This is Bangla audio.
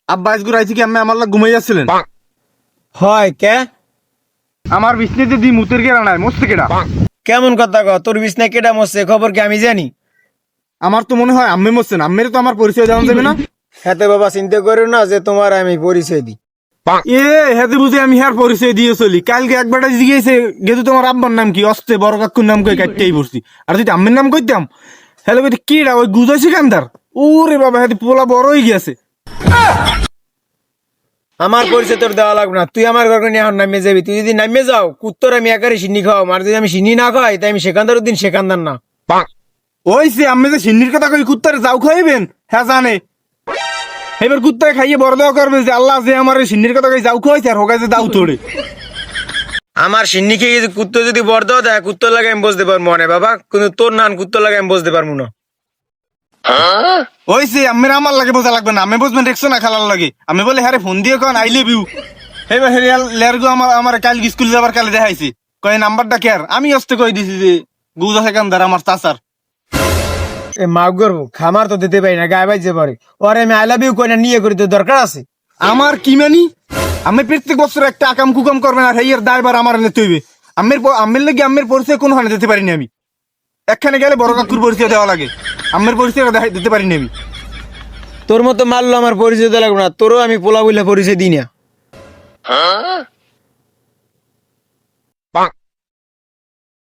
আব্বা আজগুর আইছি কি আমি আমার লাগ ঘুমাই যাচ্ছিলেন হয় কে আমার বিছনেতে দি মুতের কেরা নাই মস্ত কেডা কেমন কথা কও তোর বিছনা কেডা মরছে খবর কি আমি জানি আমার তো মনে হয় আম্মে মরছেন আম্মের তো আমার পরিচয় দেওয়া যাবে না হাতে বাবা চিন্তা করো না যে তোমার আমি পরিচয় দিই এ হেতে বুঝে আমি হ্যার পরিচয় দিয়ে চলি কালকে একবারটা জিজ্ঞেসে গেতু তোমার আব্বার নাম কি অস্তে বড় কাকুর নাম কই কাটতেই পড়ছি আর যদি আম্মের নাম কইতাম হ্যালো কইতে কিডা ওই গুজা সিকান্দার ওরে বাবা হেতে পোলা বড় হয়ে গেছে আমার পরিচয় তোর দেওয়া লাগবে না তুই আমার ঘরে নিয়ে এখন নামিয়ে যাবি তুই যদি নামিয়ে যাও কুত্তর আমি একারে সিন্নি খাও আর যদি আমি সিন্নি না খাই তাই আমি সেখানদার উদ্দিন সেখানদার না ওই সে আমি যে সিন্নির কথা কই কুত্তারে যাও খাইবেন হ্যাঁ জানে এবার কুত্তায় খাইয়ে বড় দেওয়া করবে যে আল্লাহ যে আমার সিন্নির কথা কই যাও খাইছে আর হোগাই যে দাও তোড়ে আমার সিন্নি খেয়ে যদি কুত্তো যদি বর্দ দেয় কুত্তর লাগে আমি বুঝতে পারবো না বাবা কিন্তু তোর নান কুত্তর লাগে আমি বুঝতে পারবো না ওই সে আমের আমার লাগে বোঝা লাগবে না আমি বুঝবেন দেখছো না খেলার লাগে আমি বলে হ্যাঁ ফোন দিয়ে কন আই লাভ ইউ এবার হেরে লেরগো আমার কাল স্কুল যাবার কালে দেখাইছে কয় নাম্বারটা কেয়ার আমি অস্তে কই দিছি যে গুজা সেকান্দার আমার চাচার এ মাফ করবো খামার তো দিতে পারি না গায়ে বাইজে পারে ওরে আমি আই লাভ ইউ কই না নিয়ে করি তো দরকার আছে আমার কি মানি আমি প্রত্যেক বছর একটা আকাম কুকাম করবেন আর হেয়ার দায়বার আমার নিতে হইবে আমের লাগে আমের পরিচয় কোনো হানে দিতে পারিনি আমি একখানে গেলে বড় কাকুর পরিচয় দেওয়া লাগে আমের পরিচয় দিতে পারিনি আমি তোর মতো মারলো আমার পরিচয় দেওয়া লাগবে না তোরও আমি পোলা বলে পরিচয় দিই না